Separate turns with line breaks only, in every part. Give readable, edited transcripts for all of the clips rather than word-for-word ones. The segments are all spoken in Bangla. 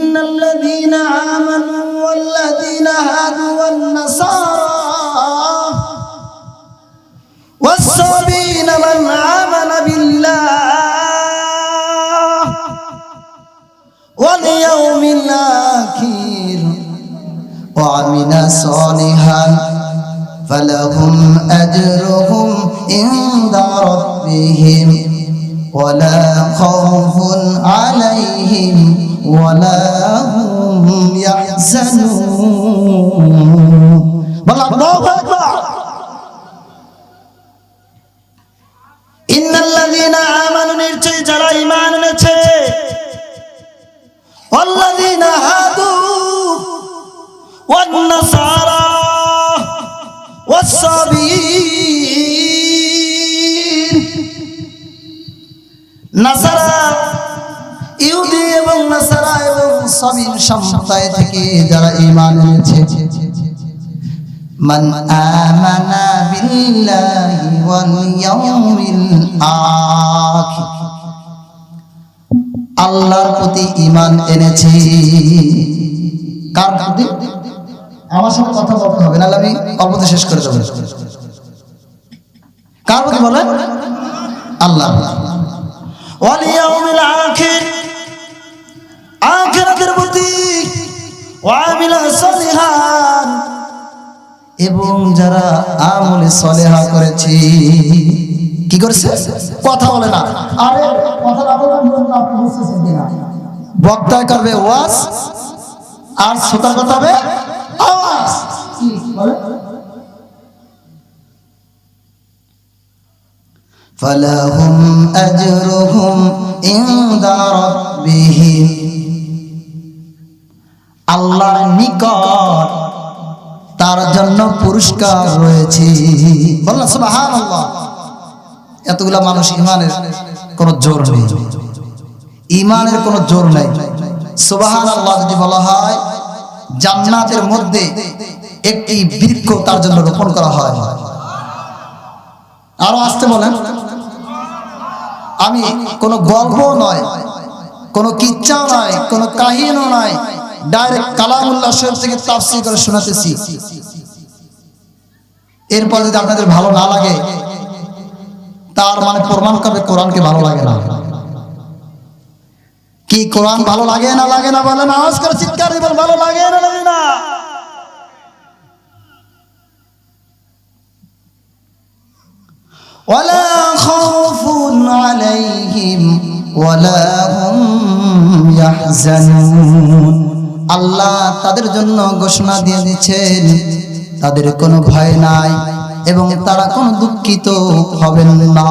الذين آمنوا والذين هادوا والنصارى والصابين من آمن بالله واليوم الآخر وعمل صالحا فلهم أجرهم عند ربهم ولا خوف عليهم ولا هم يحزنون بل الله أكبر إن الذين آمنوا نرجع جرى إيمان نرجع والذين هادوا والنصارى والصابين নাসারা ইহুদি এবং নাসারা এবং সাবিন সম্প্রদায় থেকে যারা ঈমান এনেছে মান আমানা বিল্লাহি ওয়াল ইয়াউমিল আখির আল্লাহর প্রতি ঈমান এনেছে কার প্রতি আমার সাথে কথা বলতে হবে নাহলে আমি অল্পতে শেষ করে দেব কার প্রতি বলেন আল্লাহ ওয়াল ইয়াউমিল আখির আখিরাতের প্রতি ওয়ামিলা সলিহান এবং যারা আমলে সলেহা করেছে কি করেছে কথা বলে না আরে কথা না বললে আপনি বুঝতেছেন কিনা বক্তা করবে ওয়াজ আর শ্রোতার কথা হবে আওয়াজ কি বলে فلهم أجرهم عند ربهم আল্লাহর নিকট তার জন্য পুরস্কার রয়েছে বলুন সুবহানাল্লাহ এতগুলা মানুষ ঈমানের কোনো জোর নেই ঈমানের কোনো জোর নেই সুবহানাল্লাহ যদি বলা হয় জান্নাতের মধ্যে একটি বৃক্ষ তার জন্য রোপণ করা হয় আরো আসতে বলেন আমি কোন গল্প নয় কোন কিচ্ছা নয় কোন কাহিনী নয় ডাইরেক্ট কালামুল্লাহ শরীফ থেকে তাফসীর করে শোনাতেছি এরপর যদি আপনাদের ভালো না লাগে তার মানে প্রমাণ করবে কোরআনকে ভালো লাগে না কি কোরআন ভালো লাগে না বলেন আওয়াজ করে চিৎকার দিবেন ভালো লাগে না ولا خوف عليهم ولا هم يحزنون আল্লাহ তাদের জন্য ঘোষণা দিয়ে দিয়েছেন তাদের কোনো ভয় নাই এবং তারা কোনো দুঃখিত হবেন না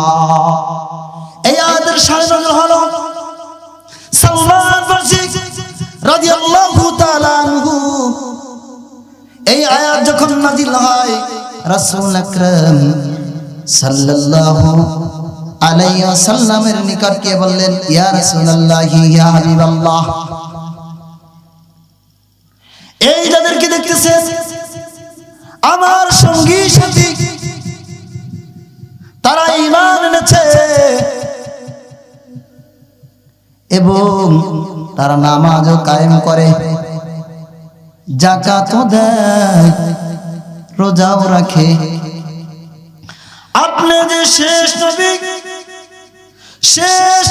এই আয়াতের শানে হলো সালমান ফারসি রাদিয়াল্লাহু তাআলা আনহু এই আয়াত যখন নাযিল হয় রাসূল আকরাম সাল্লাল্লাহু আলাইহি ওয়াসাল্লামের নিকট গিয়ে বললেন ইয়া রাসূলুল্লাহ ইয়া হাবিবাল্লাহ এই যাদেরকে দেখতেছেন আমার সঙ্গী সাথী তারা ঈমান এনেছে এবং তারা নামাজও কায়েম করে যাকাতও দেয় রোজাও রাখে আপনি যে শেষ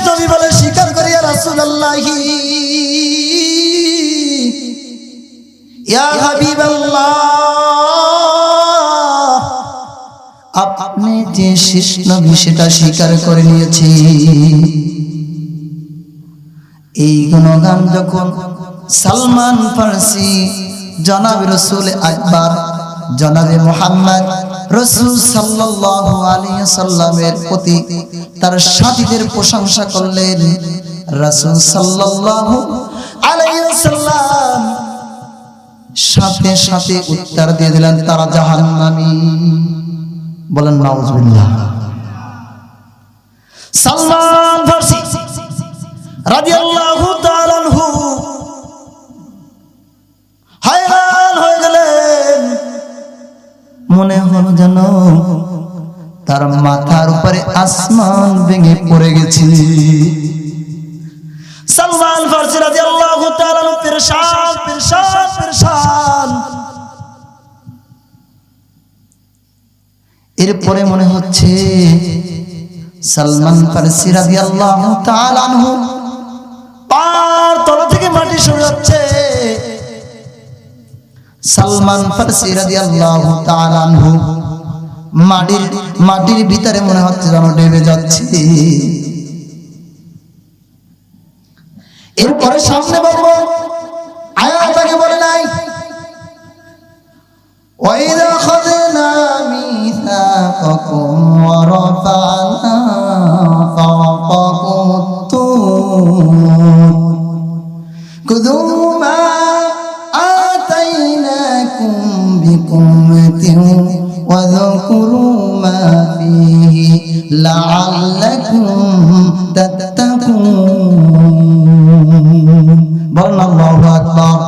নবী বলে স্বীকার করি ইয়া রাসূলুল্লাহ ইয়া হাবিবাল্লাহ আপনি যে শেষ নবী সেটা স্বীকার করে নিয়েছি এই গুণগান যখন সালমান ফারসি জনাব রাসূল আকবার জনাবে মুহাম্মদ রাসূল সাল্লাল্লাহু আলাইহি ওয়াসাল্লামের প্রতি তার সাথীদের প্রশংসা করলেন রাসূল সাল্লাল্লাহু আলাইহি ওয়াসাল্লাম সাথে সাথে উত্তর দিয়ে দিলেন তারা জাহান্নামী বলেন নাউজুবিল্লাহ সালমান ফারসি রাদিয়াল্লাহু তাআলা আনহু হায়রান হয়ে গেলেন মনে হলো যেন তার মাথার উপরে আসমান ভেঙে পড়ে গেছে সালমান ফারসি রাদিয়াল্লাহু তাআলা পেরেশান পেরেশান পেরেশান। এরপরে মনে হচ্ছে সালমান ফারসি রাদিয়াল্লাহু তাআলা আনহু পার তলা থেকে মাটি সরে যাচ্ছে। সালমান ফারসি রাদিয়াল্লাহু তাআলা আনহু মাটির ভিতরে মনে হচ্ছে যেন ডুবে যাচ্ছে। এরপরে সামনে বলবো আয়াতটাকে বলে নাই ওয়াইদা খাযনা মিসাকাকুম ওয়া রাফা'না ফাওকাকুমুত তুর খুযু মা আতাইনাকুম বিকুওয়াতিন ওয়া যাকুরু মা ফীহি লাআল্লাকুম তাত্তাকুন। বলুন আল্লাহু আকবার।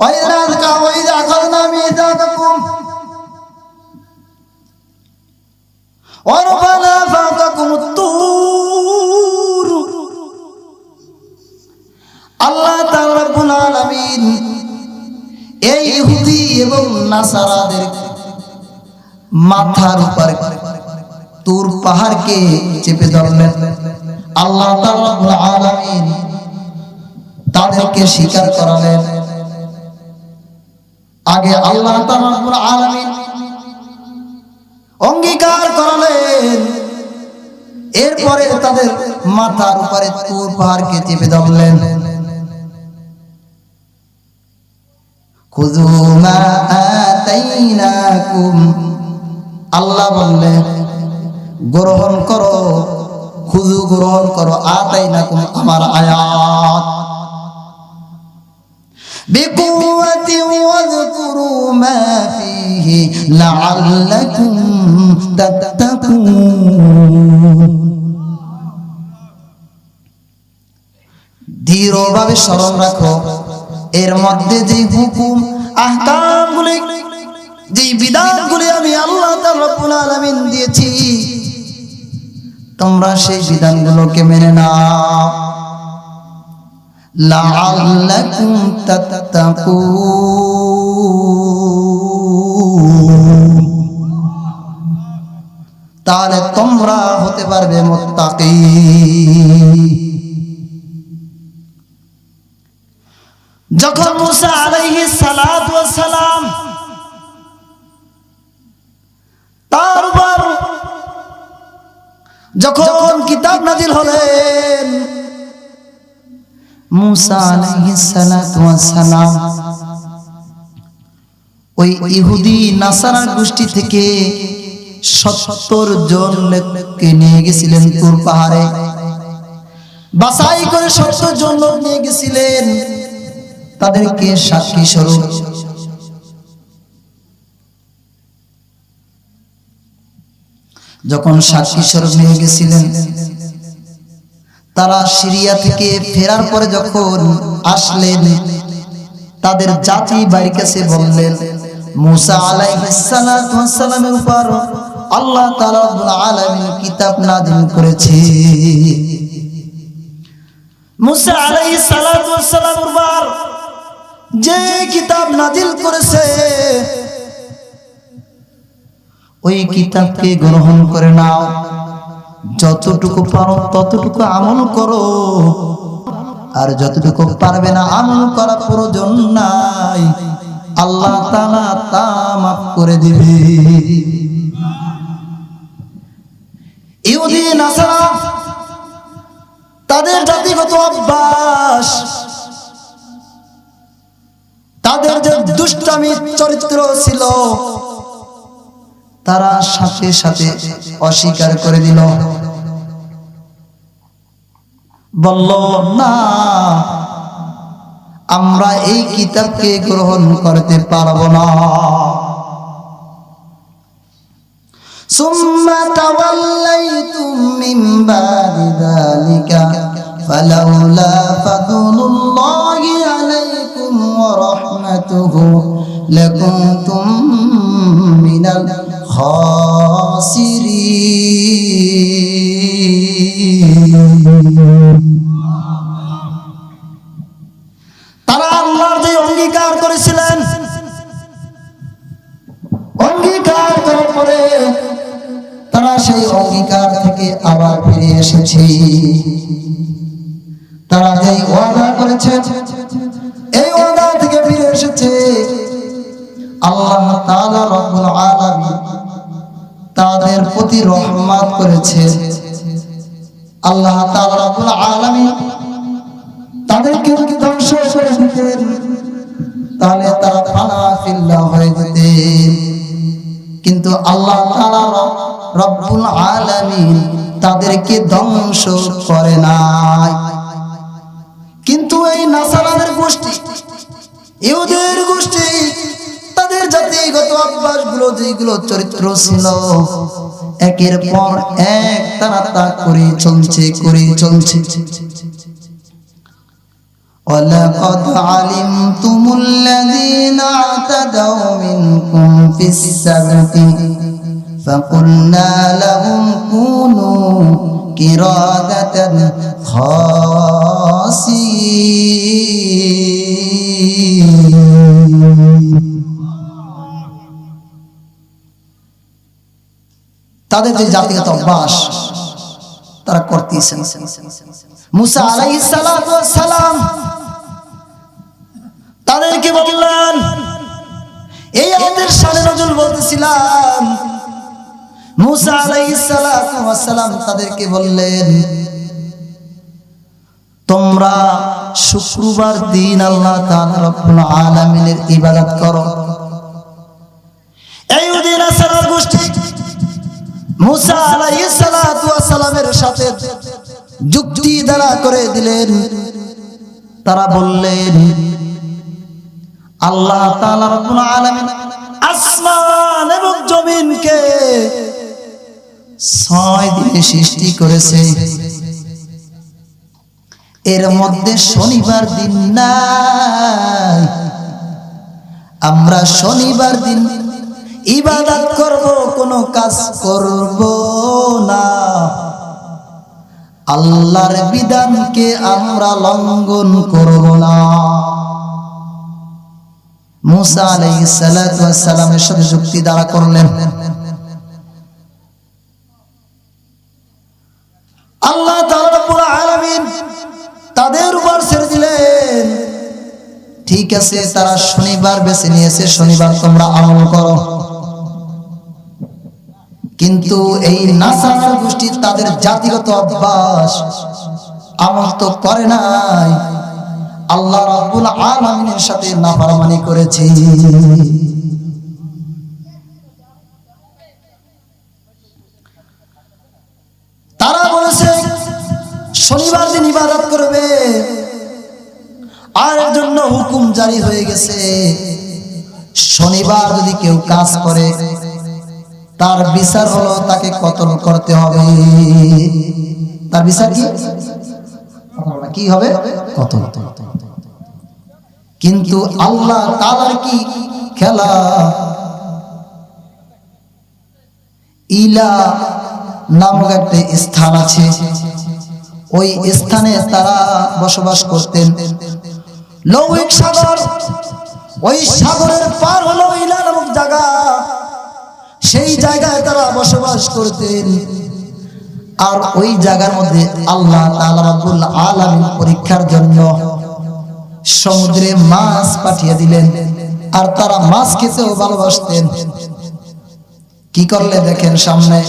وإذا أخذنا ميثاقكم ورفعنا فوقكم الطور। আল্লাহ তাআলা রব্বুল আলামিন এই ইহুদি এবং নাসারাদের মাথার উপর তুর পাহাড়কে চেপে ধরলেন। আল্লাহ তাআলা রব্বুল আলামিন তাদেরকে স্বীকার করালেন। আগে আল্লাহ তাআলা রব্বুল আলামিন অঙ্গীকার করালেন, এরপরে তাদের মাথার উপরে তুর পাহাড়কে চেপে ধরলেন। খুযু মা আতাইনাকুম, আল্লাহ বললেন গ্রহণ করো, খুযু গ্রহণ করো, আতাইনাকুম আমার আয়াত, বিকুওয়াতি ওয়াযকুরু মা ফীহি লাআল্লাকুম তাত্তাকুন। দৃঢ়ভাবে স্মরণ রাখো এর মধ্যে যে হুকুম আহকামগুলি, যে বিধানগুলি আমি আল্লাহ তাআলা রব্বুল আলামিন দিয়েছি, তোমরা সেই বিধানগুলোকে মেনে নাও। লাআল্লাকুম তাত্তাকুন, তাহলে তোমরা হতে পারবে মুত্তাকি। যখন মুসা আলাইহিস সালাতু ওয়াস সালাম তার উপর যখন কিতাব নাজিল হলেন, মুসা আলাইহিস সালাতু ওয়াস সালাম ওই ইহুদি নাসারা গোষ্ঠী থেকে 70 জনকে নিয়ে গেছিলেন তুর পাহাড়ে, বাছাই করে 70 জন লোক নিয়ে গেছিলেন, তাদেরকে সাক্ষী স্বরূপ। যখন সাক্ষী স্বরূপ নিয়ে গেছিলেন, তারা সিরিয়া থেকে ফেরার পরে যখন আসলেন, তাদের জাতি বাড়ির কাছে বললেন মুসা আলাইহিস সালাতু ওয়াস সালামের উপর আল্লাহ তাআলা রব্বুল আলামিন কিতাব নাযিল করেছে। মুসা আলাইহিস সালাতু ওয়াস সালামের উপর যে কিতাব নাযিল করেছে, ওই কিতাবকে গ্রহণ করে নাও, যতটুকু পারো ততটুকু আমল করো, আর যতটুকু পারবে না আমল করা প্রয়োজন নাই, আল্লাহ তাআলা তা মাফ করে দিবে। ইহুদি নাসারা তাদের জাতিগত অভ্যাস, তাদের যে দুষ্টামি চরিত্র ছিল, তারা সাথে সাথে অস্বীকার করে দিল, বলল না, আমরা এই কিতাবকে গ্রহণ করতে পারবো না। সুম্মা তাওয়াল্লাইতুম মিন বাদি যালিকা ফালাউলা ফাদলুল্লাহি আলাইকুম ওয়া রাহমাতুহু লাকুনতুম মিনাল খাসিরিন। অঙ্গীকার করেছিলেন। অঙ্গীকার করার পরে তারা সেই অঙ্গীকার থেকে আবার ফিরে এসেছে। তারা যে ওয়াদা করেছে এই ওয়াদা থেকে ফিরে এসেছে। আল্লাহ তাআলা রব্বুল আলামিন তাদের প্রতি রহমত করেছে। আল্লাহ তাআলা রব্বুল আলামিন তাদেরকে ধ্বংস করে দিতেন, তাহলে তারা ফানা ফিল্লাহ হয়ে যেতেন। কিন্তু আল্লাহ তাআলা রব্বুল আলামিন তাদেরকে ধ্বংস করে নাই। কিন্তু এই নাসারাদের গোষ্ঠী, ইহুদের গোষ্ঠী, তাদের জাতিগত অভ্যাসগুলো যেগুলো চরিত্র ছিল একের পর এক তারা তা করে চলছে। وَلَقَدْ عَلِمْتُمُ الَّذِينَ اعْتَدَوْا مِنْكُمْ فِي السَّبْتِ فَقُلْنَا لَهُمْ كُونُوا قِرَادَةً خَاسِئِينَ। তাদের যে জাতিগত অভ্যাস তারা করতেছেন। মুসা আলাইহিস সালাতু ওয়াস সালাম তাদেরকে বললেন, এই আমাদের শানে নজুল বলতেছিলাম। মুসা আলাইহিস সালাতু ওয়াস সালাম তাদেরকে বললেন, তোমরা শুক্রবার দিন আল্লাহ তাআলা রব্বুল আলামিনের ইবাদত করো। এই ইহুদিন আসারার গোষ্ঠী মুসা আলাইহিস সালাতু ওয়াস সালামের সাথে যুক্তি দ্বারা করে দিলেন। তারা বললেন, আল্লাহ তাআলা রব্বুল আলামিন আসমান এবং জমিনকে 6 দিনে সৃষ্টি করেছে, এর মধ্যে শনিবার দিন নাই। আমরা শনিবার দিন ইবাদত করব, কোনো কাজ করব না। আল্লাহর বিধানকে আমরা লঙ্ঘন করব না। মুসা আলাইহিস সালাতু ওয়াস সালামের সাথে যুক্তি দ্বারা করলেন। আল্লাহ তাআলা রব্বুল আলামিন তাদের উপর ছেড়ে দিলেন, ঠিক আছে তারা শনিবার বেছে নিয়েছে, শনিবার তোমরা আমল করো। কিন্তু এই নাসারা গোষ্ঠী তাদের জাতিগত অভ্যাস আমল তো করে নাই, আল্লাহ রাব্বুল আলামিনের সাথে নাফরমানি করেছে। তারা বলেছে শনিবার দিন ইবাদত করবে, আর এর জন্য হুকুম জারি হয়ে গেছে, শনিবার যদি কেউ কাজ করে তার বিচার হলো তাকে কতল করতে হবে। তার বিচার কি হবে? কতল। কিন্তু আল্লাহ তাআলার কি খেলা, ইলা নামক একটা স্থান আছে, ওই স্থানে তারা বসবাস করতেন। লৌহিক সাগর, ওই সাগরের পার হলো ইলা নামক জায়গা, সেই জায়গায় তারা বসবাস করতেন। আর ওই জায়গার মধ্যে আল্লাহ তাআলা রাব্বুল আলামিন পরীক্ষার জন্য সমুদ্রে মাছ পাঠিয়ে দিলেন, আর তারা মাছ খেতেও ভালোবাসতেন। কি করলে দেখেন সামনে,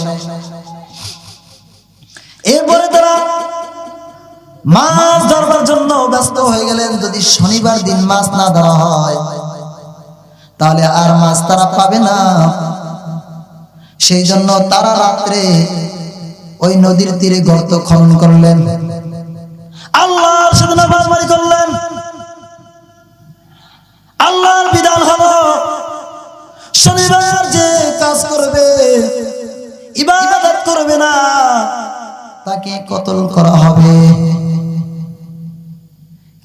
এরপরে তারা মাছ ধরবার জন্য ব্যস্ত হয়ে গেলেন। যদি শনিবার দিন মাছ না ধরা হয় তাহলে আর মাছ তারা পাবে না। সেই জন্য তারা রাত্রে ওই নদীর তীরে গর্ত খনন করলেন, আল্লাহর সাথে নাফরমানি করলেন। আল্লাহর বিধান হলো শনিবার যে কাজ করবে, ইবাদত করবে না, তাকে কতল করা হবে।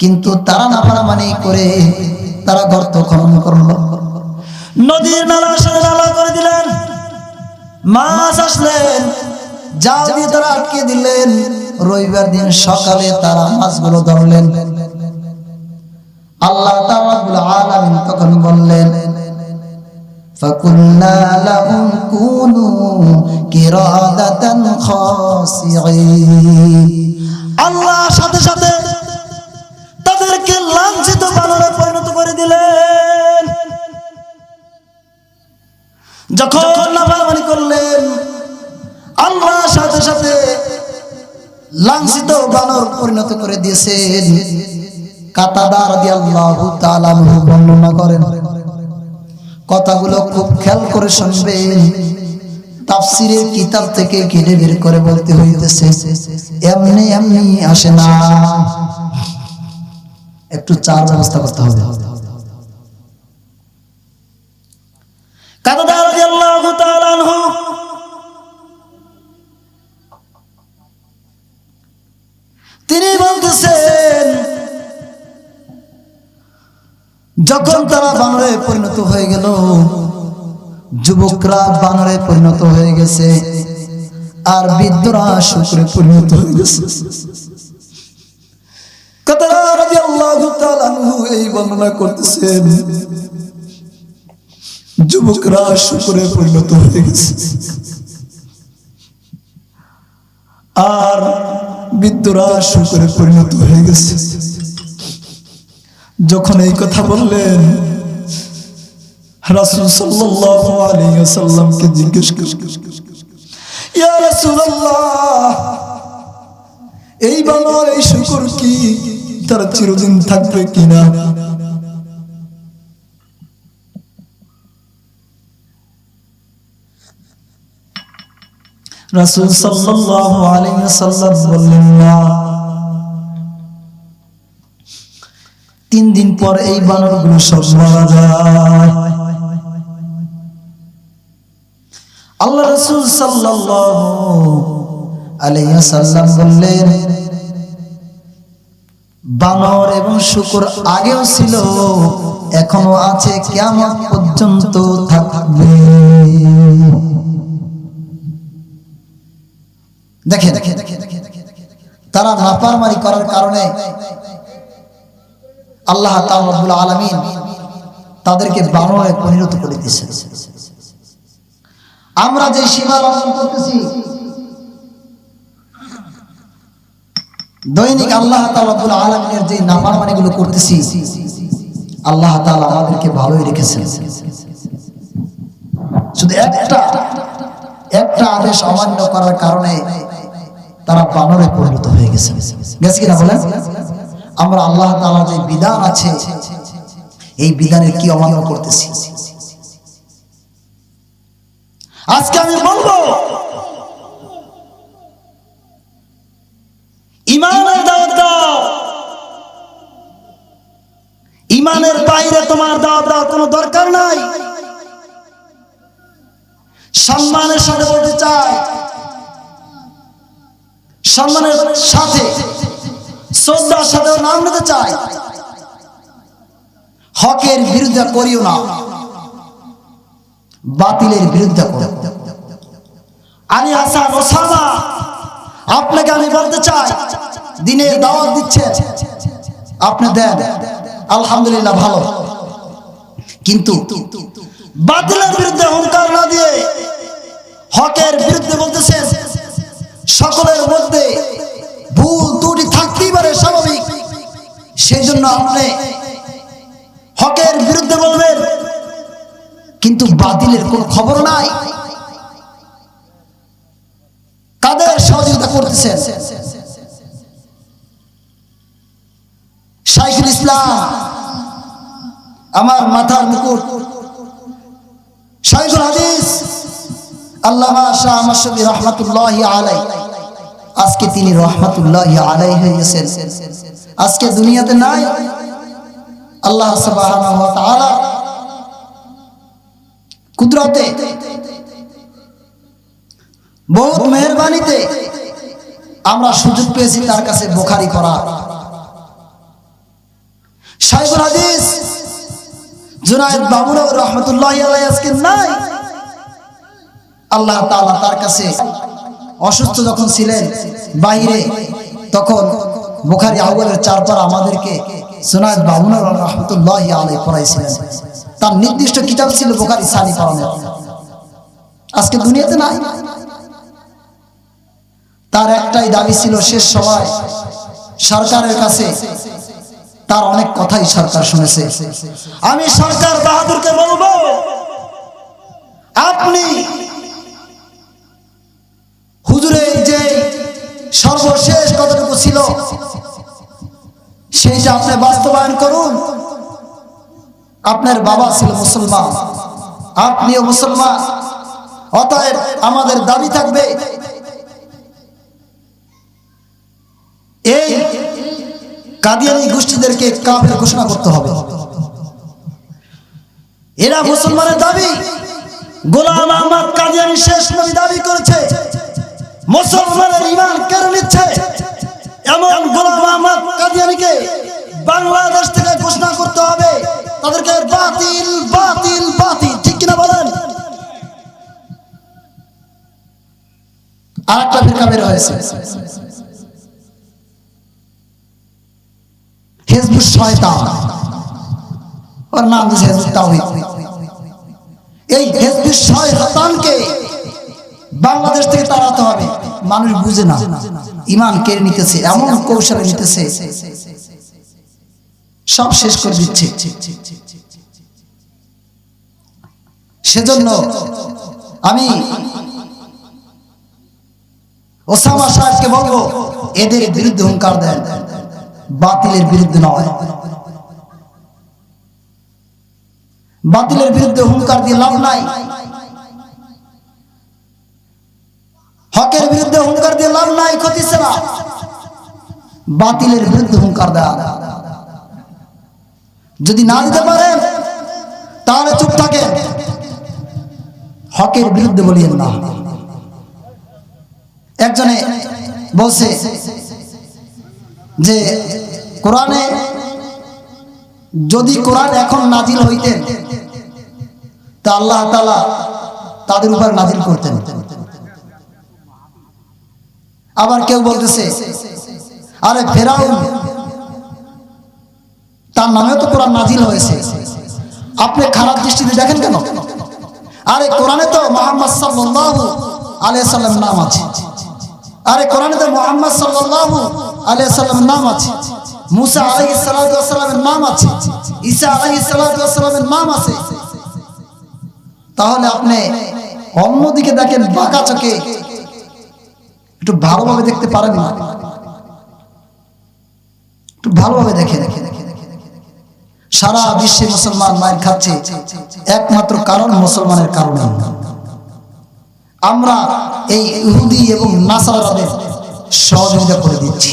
কিন্তু তারা নাফরমানি করে তারা গর্ত খনন করল, নদীর নালার সাথে নালা করে দিলেন। মাছ আসলেন, জাল দিয়ে তারা আটকে দিলেন। রবিবার দিন সকালে তারা মাছগুলো ধরলেন। আল্লাহ তাআলা রাব্বুল তাআলা তখন বললেন ফাকুলনা লাহুম কুনু কিরাদাতান খাসিঈন। আল্লাহ সাথে সাথে তাদেরকে লাঞ্ছিত বানরে পরিণত করে দিলেন। যখন নাফরমানি করলেন আল্লাহ সাথে সাথে লাঞ্ছিত বানর পরিণত করে দিয়েছেন। কাতাদা রাদিয়াল্লাহু তাআলা বর্ণনা করেন, কথাগুলো খুব খেয়াল করে শুনবেন। তাফসীরের কিতাব থেকে কেটে বের করে বলতে হইতেছে, এমনি এমনি আসে না, একটু চার ব্যবস্থা করতে হবে। কাতাদা রাদিয়াল্লাহু তাআলা আনহু তিনি বলতেছেন, যখন তারা বানরে পরিণত হয়ে গেল, যুবকরা বানরে পরিণত হয়ে গেছে, আর বৃদ্ধরা শুকরে পরিণত হয়ে গেছে। কাতাদা রাদিয়াল্লাহু তাআলা আনহু এই বর্ণনা করতেছেন, যুবকরা শুকরে পরিণত হয়ে গেছে আর বৃদ্ধরা শুকরে পরিণত হয়ে গেছে। যখন এই কথা বললেন, রাসূল সাল্লাল্লাহু আলাইহি ওয়াসাল্লামকে জিজ্ঞেস করলেন, ইয়া রাসূলুল্লাহ, এই বানর এই শুকর কি তারা চিরদিন থাকবে কিনা? রাসূল সাল্লাল্লাহু আলাইহি ওয়াসাল্লাম বললেন, না, 3 দিন পর এই বানরগুলো সব মারা যায়। আল্লাহ রাসূল সাল্লাল্লাহু আলাইহি ওয়াসাল্লাম বললেন, বানর এবং শুকর আগেও ছিল, এখনো আছে, কিয়ামত পর্যন্ত থাকবে। দেখেন, তারা নাফরমানি করার কারণে আল্লাহ তাআলা রব্বুল আলামিন তাদেরকে বানরে পরিণত করে দিয়েছেন। আমরা যে সীমা লঙ্ঘন করতেছি, দৈনিক আল্লাহ তাআলা রব্বুল আলামিনের যে নাফরমানিগুলো করতেছি, আল্লাহ তাআলা আমাদেরকে ভালোই রেখেছেন। শুধু একটা আদেশ অমান্য করার কারণে তারা বানরে পরিণত হয়ে গেছে। গেছে কিনা বলেন? আমরা আল্লাহ তাআলার যে বিধান আছে, এই বিধানের কি অমান্য করতেছি? আজকে আমি বলবো, ঈমানের দাওয়াত দাও। ঈমানের বাইরে তোমার দাওয়াত দেওয়ার কোনো দরকার নাই। সম্মানের সাথে বলতে চাই, সম্মানের সাথে শ্রদ্ধার সাথে নাম নিতে চাই, হকের বিরুদ্ধে করিও না, বাতিলের বিরুদ্ধে করো। আলী হাসান ওসামা, আপনাকে আমি বলতে চাই, দিনে দাওয়াত দিচ্ছেন, আপনি দেন, আলহামদুলিল্লাহ, ভালো, কিন্তু বাতিলের বিরুদ্ধে হুঙ্কার না দিয়ে হকের বিরুদ্ধে বলতেছেন। সকলের মধ্যে ভুল ত্রুটি থাকতেই পারে, স্বাভাবিক, সেই জন্য আপনি হকের বিরুদ্ধে বলবেন, কিন্তু বাতিলের কোনো খবর নাই। কাদের সহযোগিতা করতেছেন? শাইখুল ইসলাম, আমার মাথার মুকুট, শাইখুল হাদিস আল্লামা শাহ আহমদ শফী রহমাতুল্লাহি আলাইহি, আজকে তিনি রহমাতুল্লাহি আলাইহি হয়ে গেছেন, আজকে দুনিয়াতে নাই। আল্লাহ সুবহানাহু ওয়া তাআলা কুদরতে, বহুত মেহেরবানিতে আমরা সুযোগ পেয়েছি তার কাছে বুখারী পড়া। শাইখুল হাদিস জুনায়েদ বাবুরাও রহমাতুল্লাহি আলাইহি আজকে নাই। আল্লাহ তাআলা তার কাছে অসুস্থ যখন ছিলেন বাইরে, তখন বুখারী আউয়ালের 4 পারা আমাদেরকে সুনাদ বাউনা রাহমাতুল্লাহি আলাইহি পড়াইছিলেন। তার নির্দিষ্ট কিতাব ছিল বুখারী সানি পড়ানোর। আজকে দুনিয়াতে নাই। তার একটাই দাবি ছিল শেষ সময় সরকারের কাছে তার অনেক কথাই সরকার শুনেছে। আমি সরকার বাহাদুরকে বলবো, আপনি হুজুরের যে সর্বশেষ কতটুকু ছিল সেইটা আপনি বাস্তবায়ন করুন। আপনার বাবা ছিল মুসলমান, আপনিও মুসলমান, অতএব আমাদের দাবি থাকবে এই কাদিয়ানী গোষ্ঠীদেরকে কাফের ঘোষণা করতে হবে। এরা মুসলমানের দাবি, গোলাম আহমদ কাদিয়ানী শেষ নবী দাবি করেছে মুসলমানের ঈমান কেড়ে নিচ্ছে, এমন গোলাম আহমদ কাদিয়ানীকে বাংলাদেশ থেকে ঘোষণা করতে হবে তাদেরকে বাতিল বাতিল বাতিল। ঠিক কিনা বলেন? আরেকটা ফিরকা বের হয়েছে, হিজবুশ শয়তান, ওর নাম দিয়েছে হিজবুত তাওহীদ। এই হিজবুশ শয়তানকে বাংলাদেশ থেকে তাড়াতে হবে। মানুষ বুঝে না, ঈমান কেড়ে নিতেছে, এমন কৌশলে নিতেছে, সব শেষ করে দিচ্ছে। সেজন্য আমি ওসামা সাহেবকে বলবো এদের বিরুদ্ধে হুঙ্কার দেন, বাতিলের বিরুদ্ধে নয়। বাতিলের বিরুদ্ধে হুঙ্কার দিয়ে লাভ নাই, হকের বিরুদ্ধে হুঙ্কার দিয়ে লাভ নাই, ক্ষতি ছাড়া। বাতিলের বিরুদ্ধে হুঙ্কার দেয়া, যদি না দিতে পারেন তাহলে চুপ থাকেন, হকের বিরুদ্ধে বলিয়েন না। একজনে বলছে যে কোরআনে যদি কোরআন এখন নাজিল হইতেন তা আল্লাহ তাআলা তাদের উপর নাজিল করতেন। আবার কেউ বলতেছে আরে ফেরাউন তার নামে তো কোরআন নাজিল হয়েছে, আপনি খারাপ দৃষ্টিতে দেখেন কেন? আরে কোরআনে তো মুহাম্মদ সাল্লাল্লাহু আলাইহি সাল্লামের নাম আছে, আরে কোরআনে তো মুহাম্মদ সাল্লাল্লাহু আলাইহি সাল্লামের নাম আছে, মুসা আলাইহিস সালাতু ওয়াস সালামের নাম আছে, ঈসা আলাইহিস সালাতু ওয়াস সালামের নাম আছে। তাহলে আপনি অন্যদিকে দেখেন বাঁকা চোখে, একটু ভালোভাবে দেখতে পারেন না? একটু ভালোভাবে দেখে। সারা বিশ্বে মুসলমান মায়ের খাচ্ছে, একমাত্র কারণ মুসলমানের কারণে। আমরা এই ইহুদি এবং নাসারাদের সহযোগিতা করে দিচ্ছি।